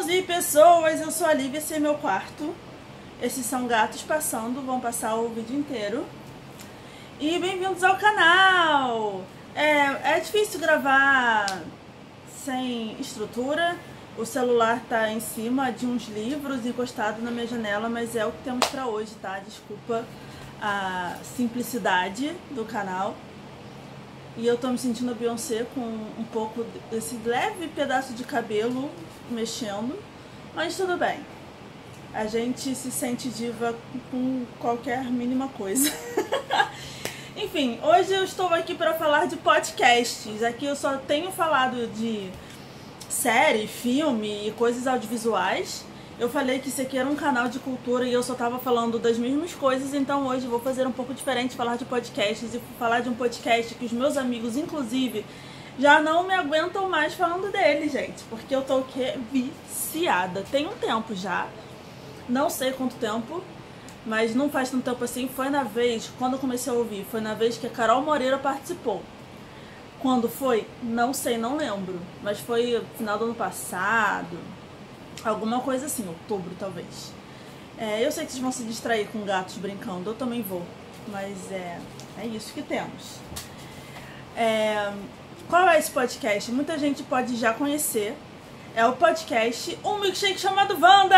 Pessoas e pessoas, eu sou a Lívia, esse é meu quarto. Esses são gatos passando, vão passar o vídeo inteiro. E bem-vindos ao canal! É difícil gravar sem estrutura. O celular tá em cima de uns livros encostado na minha janela, mas é o que temos pra hoje, tá? Desculpa a simplicidade do canal. E eu tô me sentindo a Beyoncé com um pouco desse leve pedaço de cabelo mexendo, mas tudo bem. A gente se sente diva com qualquer mínima coisa. Enfim, hoje eu estou aqui para falar de podcasts. Aqui eu só tenho falado de série, filme e coisas audiovisuais. Eu falei que isso aqui era um canal de cultura e eu só tava falando das mesmas coisas, então hoje eu vou fazer um pouco diferente, falar de podcasts e falar de um podcast que os meus amigos, inclusive, já não me aguentam mais falando dele, gente, porque eu tô o quê? Viciada. Tem um tempo já, não sei quanto tempo, mas não faz tanto tempo assim. Foi na vez, quando eu comecei a ouvir, foi na vez que a Carol Moreira participou. Quando foi? Não sei, não lembro, mas foi no final do ano passado. Alguma coisa assim, outubro talvez. Eu sei que vocês vão se distrair com gatos brincando, eu também vou. Mas é isso que temos. Qual é esse podcast? Muita gente pode já conhecer. É o podcast Um Milkshake Chamado Wanda!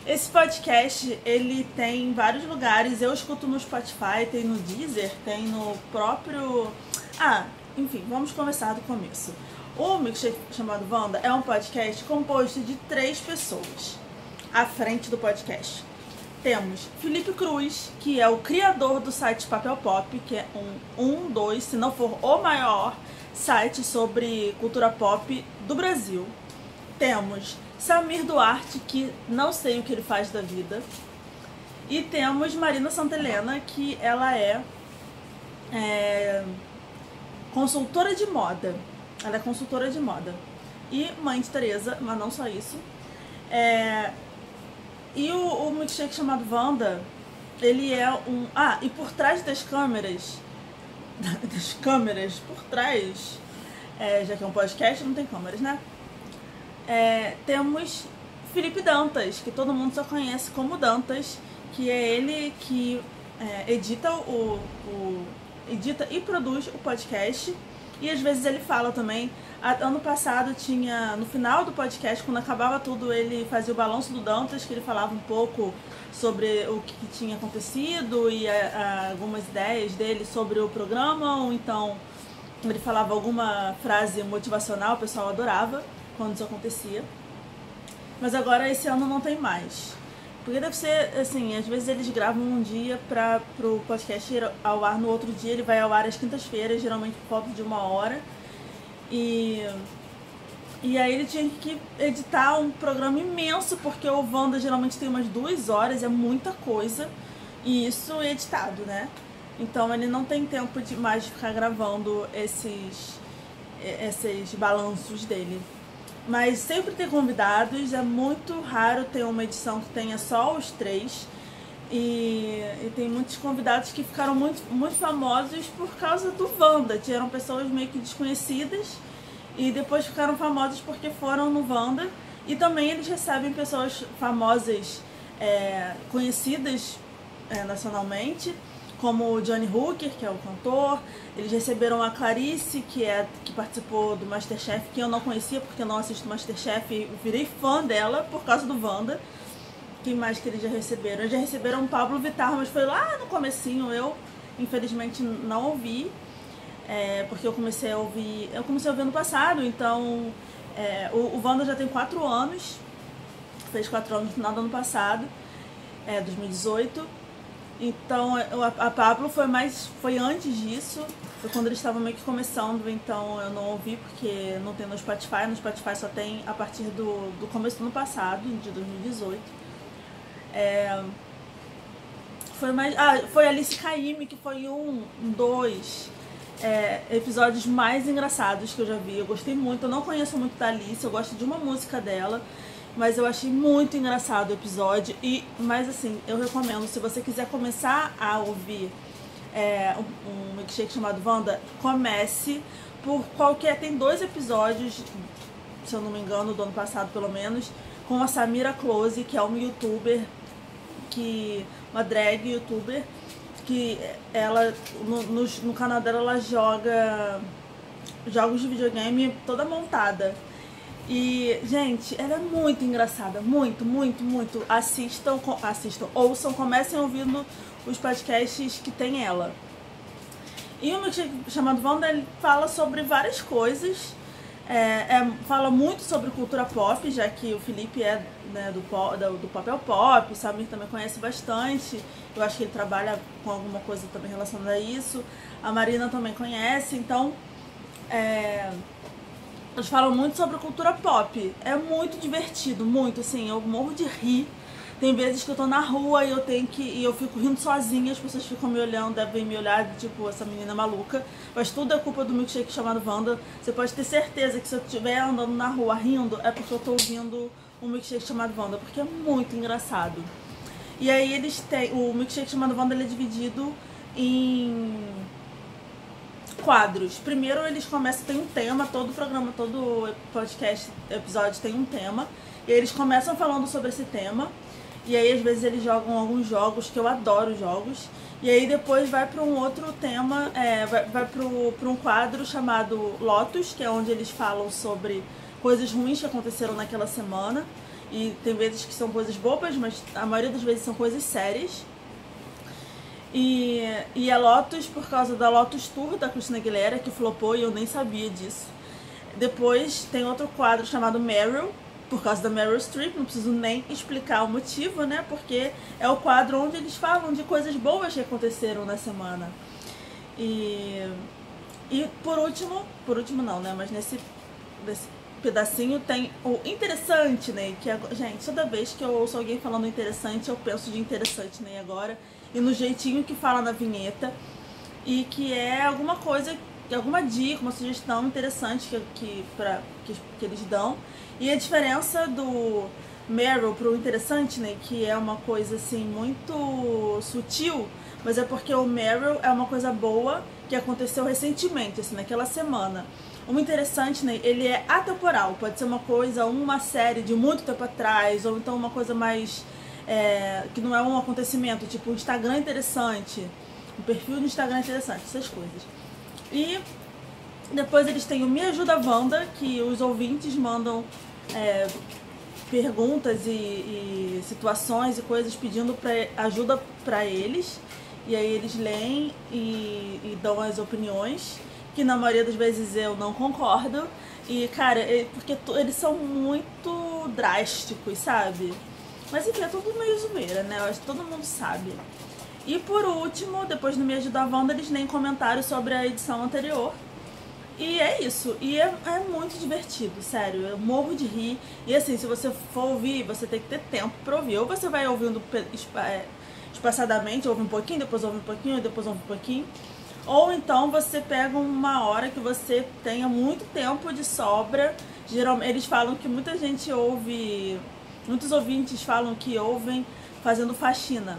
Esse podcast, ele tem em vários lugares. Eu escuto no Spotify, tem no Deezer, tem no próprio... enfim, vamos começar do começo. O Milkshake Chamado Wanda é um podcast composto de 3 pessoas à frente do podcast. Temos Felipe Cruz, que é o criador do site Papel Pop, que é dois, se não for o maior site sobre cultura pop do Brasil. Temos Samir Duarte, que não sei o que ele faz da vida. E temos Marina Santelena, que ela é consultora de moda. Ela é consultora de moda e mãe de Tereza, mas não só isso. E o Milkshake Chamado Wanda, ele é e por trás das câmeras, por trás, já que é um podcast, não tem câmeras, né? Temos Felipe Dantas, que todo mundo só conhece como Dantas, que é ele que edita edita e produz o podcast. E às vezes ele fala também. Ano passado tinha, no final do podcast, quando acabava tudo, ele fazia o balanço do Dantas, que ele falava um pouco sobre o que tinha acontecido e algumas ideias dele sobre o programa, ou então ele falava alguma frase motivacional, o pessoal adorava quando isso acontecia. Mas agora esse ano não tem mais. Porque deve ser, assim, às vezes eles gravam um dia pro podcast ir ao ar no outro dia, ele vai ao ar às quintas-feiras, geralmente por volta de 1 hora. E aí ele tinha que editar um programa imenso, porque o Wanda geralmente tem umas 2 horas, é muita coisa, e isso editado, né? Então ele não tem tempo de mais ficar gravando esses balanços dele. Mas sempre tem convidados, é muito raro ter uma edição que tenha só os 3. E tem muitos convidados que ficaram muito, muito famosos por causa do Wanda. Eram pessoas meio que desconhecidas e depois ficaram famosos porque foram no Wanda. E também eles recebem pessoas famosas, conhecidas nacionalmente, como o Johnny Hooker, que é o cantor. Eles receberam a Clarice, que participou do Masterchef, que eu não conhecia porque eu não assisto Masterchef, e virei fã dela por causa do Wanda. Quem mais que eles já receberam? Eles já receberam o Pablo Vittar, mas foi lá no comecinho. Eu, infelizmente, não ouvi, porque eu comecei a ouvir ano passado. Então, o Wanda já tem 4 anos, fez 4 anos no final do ano passado, 2018. Então a Pablo foi antes disso, foi quando eles estavam meio que começando, então eu não ouvi porque não tem no Spotify só tem a partir do começo do ano passado, de 2018. Foi Alice Caymmi, que foi 2 episódios mais engraçados que eu já vi. Eu gostei muito, eu não conheço muito da Alice, eu gosto de uma música dela, mas eu achei muito engraçado o episódio. Mas assim, eu recomendo, se você quiser começar a ouvir um milkshake chamado Wanda, comece por qualquer... Tem 2 episódios se eu não me engano, do ano passado pelo menos, com a Samira Close, que é uma youtuber, uma drag youtuber, que ela, no canal dela, ela joga jogos de videogame toda montada. E, gente, ela é muito engraçada, muito, muito, muito. Assistam, ouçam, comecem ouvindo os podcasts que tem ela. E o Milkshake chamado Wanda, ele fala sobre várias coisas. Fala muito sobre cultura pop, já que o Felipe é, né, do papel pop, o Samir também conhece bastante. Eu acho que ele trabalha com alguma coisa também relacionada a isso. A Marina também conhece, então eles falam muito sobre cultura pop. É muito divertido, muito, assim, eu morro de rir. Tem vezes que eu tô na rua e eu fico rindo sozinha, as pessoas ficam me olhando, devem me olhar, tipo, essa menina maluca. Mas tudo é culpa do Milkshake chamado Wanda. Você pode ter certeza que se eu estiver andando na rua rindo, é porque eu tô ouvindo um Milkshake chamado Wanda, porque é muito engraçado. E aí o Milkshake chamado Wanda, ele é dividido em quadros. Primeiro eles começam, tem um tema, todo programa, todo podcast, episódio tem um tema. E aí eles começam falando sobre esse tema. E aí às vezes eles jogam alguns jogos, que eu adoro jogos. E aí depois vai para um outro tema, vai para um quadro chamado Lotus, que é onde eles falam sobre coisas ruins que aconteceram naquela semana. E tem vezes que são coisas bobas, mas a maioria das vezes são coisas sérias. E a Lotus, por causa da Lotus Tour da Christina Aguilera, que flopou e eu nem sabia disso. Depois tem outro quadro chamado Meryl, por causa da Meryl Streep, não preciso nem explicar o motivo, né? Porque é o quadro onde eles falam de coisas boas que aconteceram na semana. E por último não, né? Mas nesse pedacinho tem o interessante, né? Que gente, toda vez que eu ouço alguém falando interessante, eu penso de interessante, né? Agora, e no jeitinho que fala na vinheta, e que é alguma coisa, alguma dica, uma sugestão interessante que eles dão. E a diferença do Meryl pro interessante, né, que é uma coisa assim muito sutil, mas é porque o Meryl é uma coisa boa que aconteceu recentemente, assim, naquela semana. O interessante, né, ele é atemporal, pode ser uma série de muito tempo atrás, ou então uma coisa mais que não é um acontecimento, tipo um Instagram interessante, um perfil do Instagram interessante, essas coisas. E depois eles têm o Me Ajuda Wanda, que os ouvintes mandam perguntas e situações e coisas pedindo ajuda pra eles. E aí eles leem e dão as opiniões, que na maioria das vezes eu não concordo. E, cara, porque eles são muito drásticos, sabe? Mas enfim, é tudo meio zoeira, né? Eu acho que todo mundo sabe. E por último, depois do Me Ajuda Wanda, eles nem comentaram sobre a edição anterior. E é isso, e é muito divertido, sério, eu morro de rir. E assim, se você for ouvir, você tem que ter tempo pra ouvir. Ou você vai ouvindo espaçadamente, ouve um pouquinho, depois ouve um pouquinho, depois ouve um pouquinho. Ou então você pega uma hora que você tenha muito tempo de sobra. Geralmente, eles falam que muita gente ouve, muitos ouvintes falam que ouvem fazendo faxina.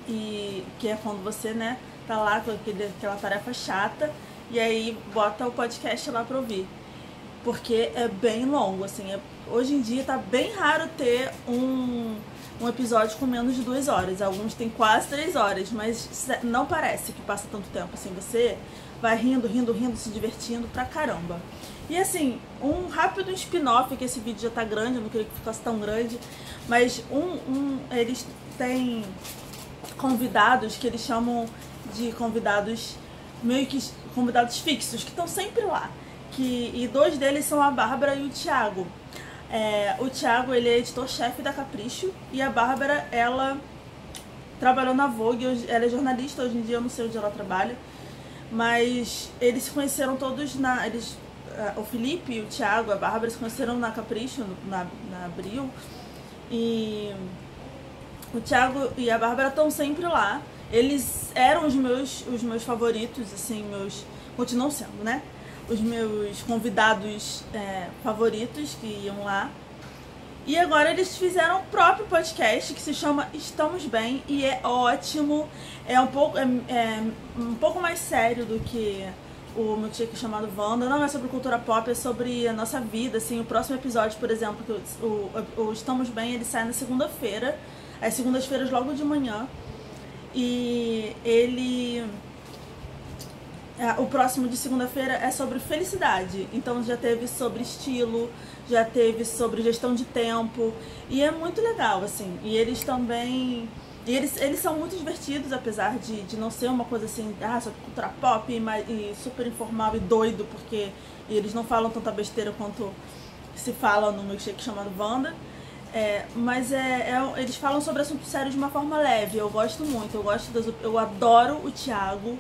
E que é quando você, né, tá lá com aquela tarefa chata. E aí bota o podcast lá pra ouvir. Porque é bem longo, assim. Hoje em dia tá bem raro ter um episódio com menos de 2 horas. Alguns tem quase 3 horas, mas não parece que passa tanto tempo, assim. Você vai rindo, se divertindo pra caramba. E assim, um rápido spin-off, que esse vídeo já tá grande, eu não queria que ficasse tão grande. Mas eles têm convidados que eles chamam de convidados meio que convidados fixos, que estão sempre lá. E 2 deles são a Bárbara e o Thiago. O Thiago, ele é editor-chefe da Capricho, e a Bárbara, ela trabalhou na Vogue, ela é jornalista, hoje em dia eu não sei onde ela trabalha, mas eles se conheceram todos o Felipe, o Thiago, a Bárbara se conheceram na Capricho, na Abril, e o Thiago e a Bárbara estão sempre lá. Eles eram os meus favoritos, assim, continuam sendo, né? Os meus convidados favoritos que iam lá. E agora eles fizeram o próprio podcast que se chama Estamos Bem e é ótimo. É um pouco mais sério do que o milkshake chamado Wanda não é sobre cultura pop, é sobre a nossa vida, assim. O próximo episódio, por exemplo, que o Estamos Bem, ele sai na segunda-feira, às segundas-feiras logo de manhã. E o próximo de segunda-feira é sobre felicidade. Então já teve sobre estilo, já teve sobre gestão de tempo. E é muito legal, assim. E eles também... E eles são muito divertidos, apesar de não ser uma coisa assim, sobre cultura pop e super informal e doido, porque eles não falam tanta besteira quanto se fala no milkshake chamado Wanda. Mas eles falam sobre assuntos sérios de uma forma leve. Eu gosto muito, eu adoro o Thiago,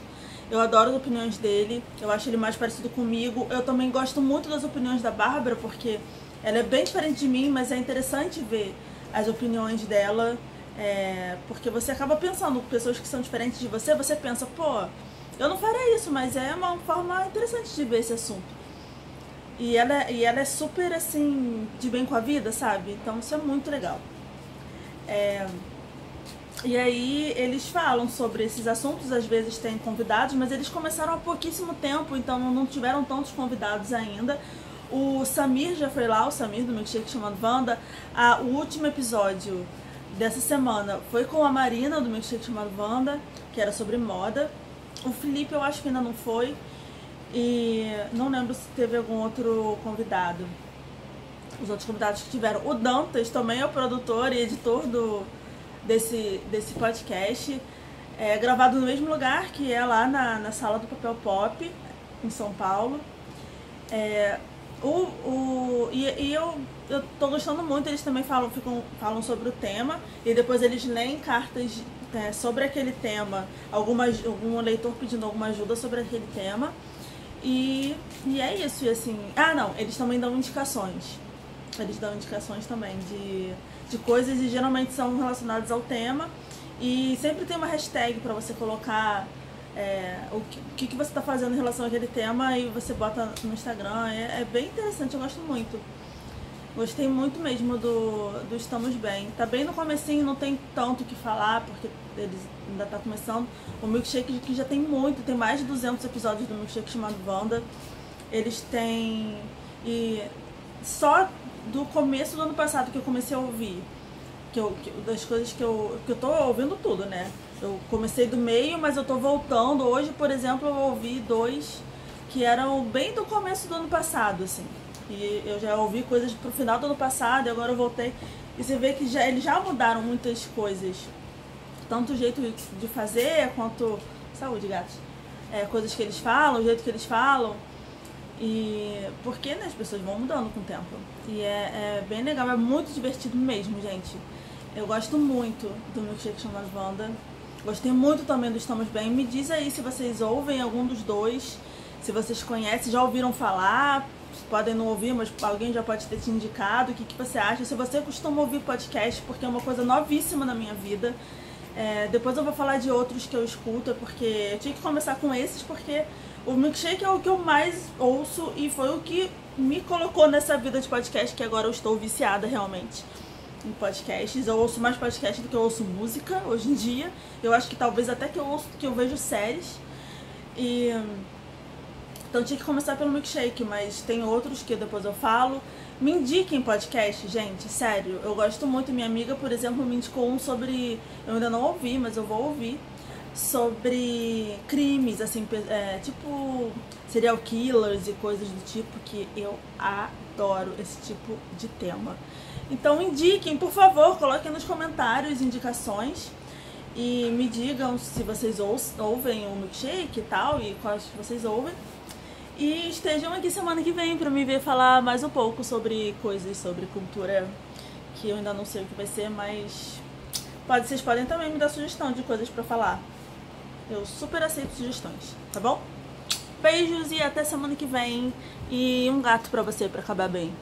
eu adoro as opiniões dele, eu acho ele mais parecido comigo. Eu também gosto muito das opiniões da Bárbara, porque ela é bem diferente de mim, mas é interessante ver as opiniões dela. Porque você acaba pensando, pessoas que são diferentes de você, você pensa, pô, eu não faria isso, mas é uma forma interessante de ver esse assunto. E ela é super, assim, de bem com a vida, sabe? Então isso é muito legal. E aí eles falam sobre esses assuntos, às vezes tem convidados, mas eles começaram há pouquíssimo tempo, então não tiveram tantos convidados ainda. O Samir já foi lá, o Samir do milkshake chamado Wanda. O último episódio dessa semana foi com a Marina do milkshake chamado Wanda, que era sobre moda. O Felipe eu acho que ainda não foi. E não lembro se teve algum outro convidado. Os outros convidados que tiveram. O Dantas também é o produtor e editor desse podcast. É gravado no mesmo lugar, que é lá na Sala do Papel Pop, em São Paulo. Eu tô gostando muito, eles também falam sobre o tema e depois eles leem cartas sobre aquele tema, algum leitor pedindo alguma ajuda sobre aquele tema. E é isso, e assim... eles também dão indicações. Eles dão indicações também de coisas e geralmente são relacionadas ao tema. E sempre tem uma hashtag pra você colocar o que você está fazendo em relação àquele tema e você bota no Instagram. É bem interessante, eu gosto muito. Gostei muito mesmo do Estamos Bem. Tá bem no comecinho, não tem tanto o que falar, porque eles ainda tá começando. O milkshake que já tem muito, tem mais de 200 episódios do milkshake chamado Wanda. Eles têm... E só do começo do ano passado que eu comecei a ouvir, das coisas que eu tô ouvindo tudo, né? Eu comecei do meio, mas eu tô voltando. Hoje, por exemplo, eu ouvi 2 que eram bem do começo do ano passado, assim. E eu já ouvi coisas pro final do ano passado e agora eu voltei. E você vê que eles já mudaram muitas coisas. Tanto o jeito de fazer, quanto... Saúde, gatos. Coisas que eles falam, o jeito que eles falam. E porque, né, as pessoas vão mudando com o tempo. E é bem legal, é muito divertido mesmo, gente. Eu gosto muito do milkshake chamado Wanda. Gostei muito também do Estamos Bem. Me diz aí se vocês ouvem algum dos dois, se vocês conhecem, já ouviram falar. Podem não ouvir, mas alguém já pode ter te indicado. O que você acha? Se você costuma ouvir podcast, porque é uma coisa novíssima na minha vida. Depois eu vou falar de outros que eu escuto, porque eu tinha que começar com esses, porque o milkshake é o que eu mais ouço e foi o que me colocou nessa vida de podcast, que agora eu estou viciada realmente em podcasts. Eu ouço mais podcast do que eu ouço música hoje em dia. Eu acho que talvez até que eu vejo séries. Então tinha que começar pelo milkshake, mas tem outros que depois eu falo. Me indiquem podcast, gente, sério. Eu gosto muito. Minha amiga, por exemplo, me indicou um sobre... Eu ainda não ouvi, mas eu vou ouvir. Sobre crimes, assim, tipo serial killers e coisas do tipo, que eu adoro esse tipo de tema. Então indiquem, por favor, coloquem nos comentários indicações e me digam se vocês ouvem o milkshake e tal, e quais vocês ouvem. E estejam aqui semana que vem pra me ver falar mais um pouco sobre coisas, sobre cultura, que eu ainda não sei o que vai ser, mas vocês podem também me dar sugestão de coisas pra falar. Eu super aceito sugestões, tá bom? Beijos e até semana que vem. E um gato pra você, pra acabar bem.